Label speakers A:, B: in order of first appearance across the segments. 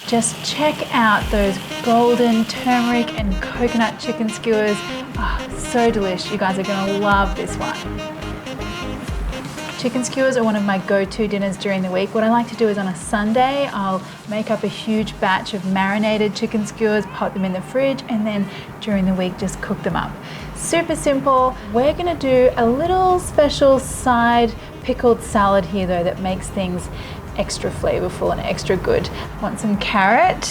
A: Just check out those golden turmeric and coconut chicken skewers. Oh, so delicious. You guys are gonna love this one. Chicken skewers are one of my go-to dinners during the week. What I like to do is on a Sunday, I'll make up a huge batch of marinated chicken skewers, pop them in the fridge, and then during the week just cook them up. Super simple. We're gonna do a little special side pickled salad here though that makes things extra flavorful and extra good. Want some carrot.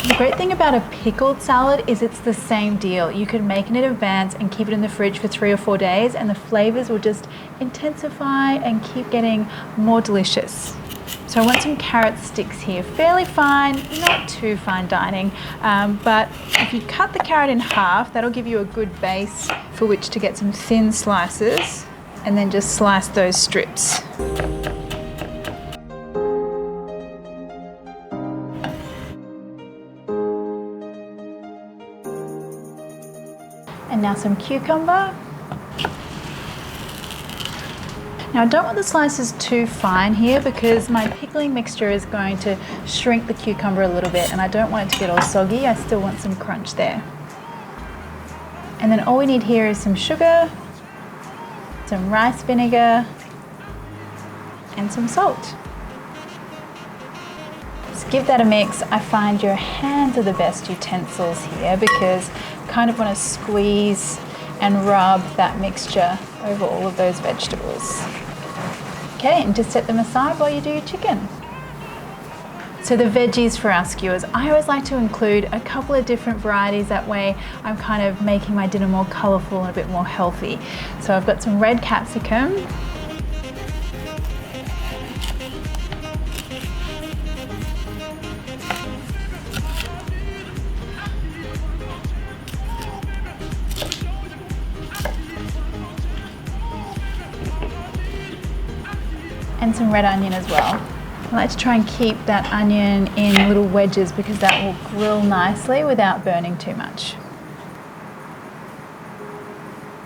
A: The great thing about a pickled salad is it's the same deal. You can make it in advance and keep it in the fridge for 3 or 4 days and the flavors will just intensify and keep getting more delicious. So I want some carrot sticks here, fairly fine, not too fine dining, but if you cut the carrot in half, that'll give you a good base for which to get some thin slices and then just slice those strips. And now some cucumber. Now I don't want the slices too fine here because my pickling mixture is going to shrink the cucumber a little bit and I don't want it to get all soggy. I still want some crunch there. And then all we need here is some sugar, some rice vinegar, and some salt. Just give that a mix. I find your hands are the best utensils here because you kind of want to squeeze and rub that mixture over all of those vegetables. Okay, and just set them aside while you do your chicken. So the veggies for our skewers, I always like to include a couple of different varieties, that way I'm kind of making my dinner more colourful and a bit more healthy. So I've got some red capsicum, and some red onion as well. I like to try and keep that onion in little wedges because that will grill nicely without burning too much.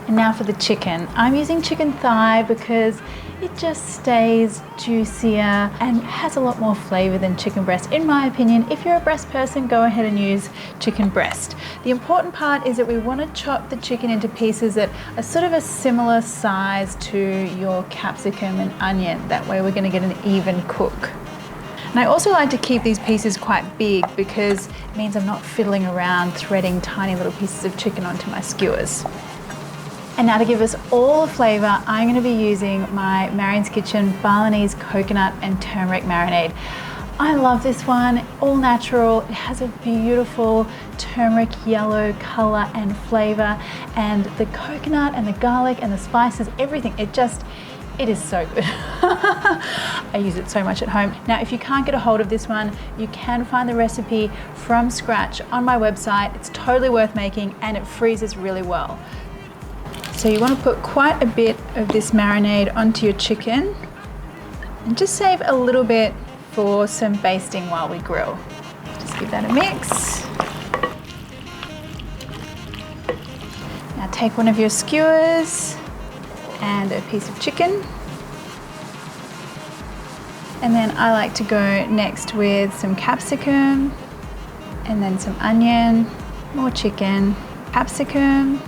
A: And now for the chicken. I'm using chicken thigh because it just stays juicier and has a lot more flavor than chicken breast. In my opinion, if you're a breast person, go ahead and use chicken breast. The important part is that we want to chop the chicken into pieces that are sort of a similar size to your capsicum and onion. That way we're going to get an even cook. And I also like to keep these pieces quite big because it means I'm not fiddling around threading tiny little pieces of chicken onto my skewers. And now to give us all the flavour, I'm going to be using my Marion's Kitchen Balinese coconut and turmeric marinade. I love this one, all natural. It has a beautiful turmeric yellow colour and flavour, and the coconut and the garlic and the spices, everything, it is so good. I use it so much at home. Now, if you can't get a hold of this one, you can find the recipe from scratch on my website. It's totally worth making and it freezes really well. So you want to put quite a bit of this marinade onto your chicken and just save a little bit for some basting while we grill. Just give that a mix. Now take one of your skewers and a piece of chicken. And then I like to go next with some capsicum and then some onion, more chicken, capsicum.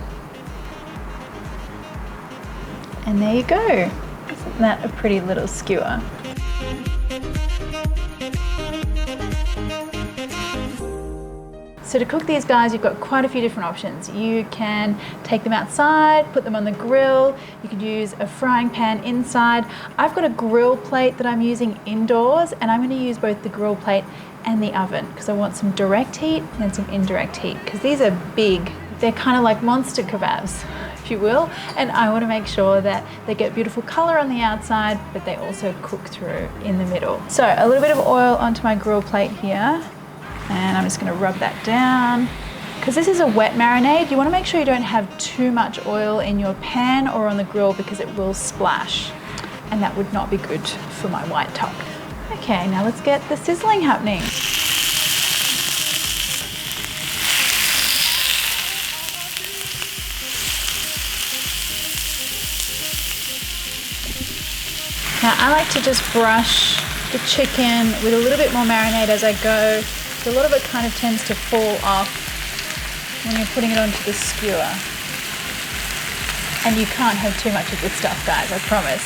A: And there you go. Isn't that a pretty little skewer? So to cook these guys, you've got quite a few different options. You can take them outside, put them on the grill. You could use a frying pan inside. I've got a grill plate that I'm using indoors, and I'm going to use both the grill plate and the oven because I want some direct heat and some indirect heat because these are big. They're kind of like monster kebabs, if you will, and I want to make sure that they get beautiful color on the outside, but they also cook through in the middle. So a little bit of oil onto my grill plate here, and I'm just going to rub that down. Because this is a wet marinade, you want to make sure you don't have too much oil in your pan or on the grill because it will splash, and that would not be good for my white top. Okay, now let's get the sizzling happening. Now I like to just brush the chicken with a little bit more marinade as I go. So a lot of it kind of tends to fall off when you're putting it onto the skewer. And you can't have too much of this stuff, guys, I promise.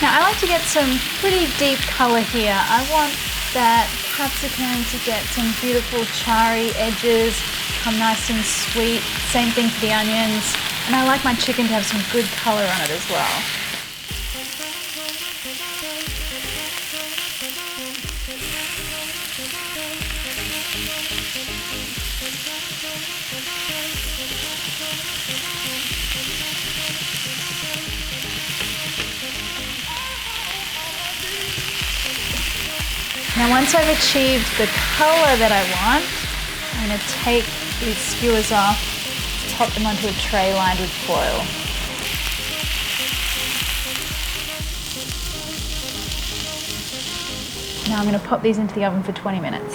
A: Now I like to get some pretty deep color here. I want that capsicum to get some beautiful charry edges, come nice and sweet. Same thing for the onions. And I like my chicken to have some good color on it as well. Now once I've achieved the color that I want, I'm going to take these skewers off, top them onto a tray lined with foil. Now I'm going to pop these into the oven for 20 minutes.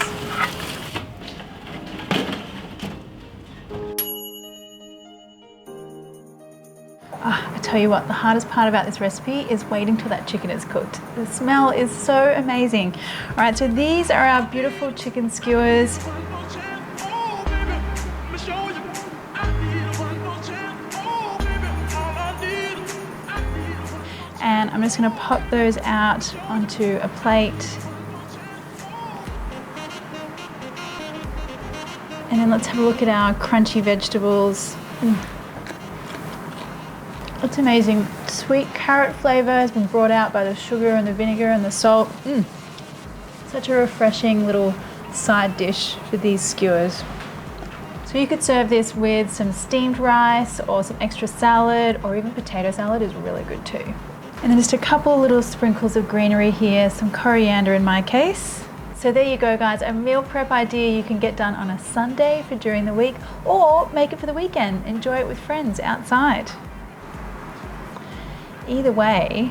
A: I tell you what, the hardest part about this recipe is waiting till that chicken is cooked. The smell is so amazing. All right, so these are our beautiful chicken skewers. And I'm just gonna pop those out onto a plate. And then let's have a look at our crunchy vegetables. It's amazing. Sweet carrot flavor has been brought out by the sugar and the vinegar and the salt. Such a refreshing little side dish for these skewers. So you could serve this with some steamed rice or some extra salad, or even potato salad is really good too. And then just a couple little sprinkles of greenery here, some coriander in my case. So there you go guys, a meal prep idea you can get done on a Sunday for during the week, or make it for the weekend. Enjoy it with friends outside. Either way,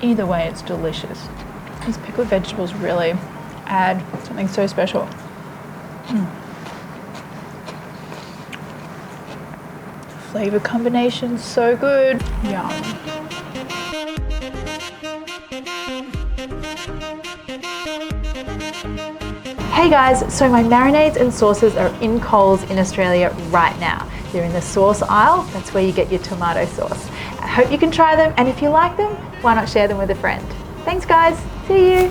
A: it's delicious. These pickled vegetables really add something so special. Flavor combination, so good. Yum. Hey guys, so my marinades and sauces are in Coles in Australia right now. They're in the sauce aisle, that's where you get your tomato sauce. I hope you can try them, and if you like them, why not share them with a friend? Thanks guys, see you.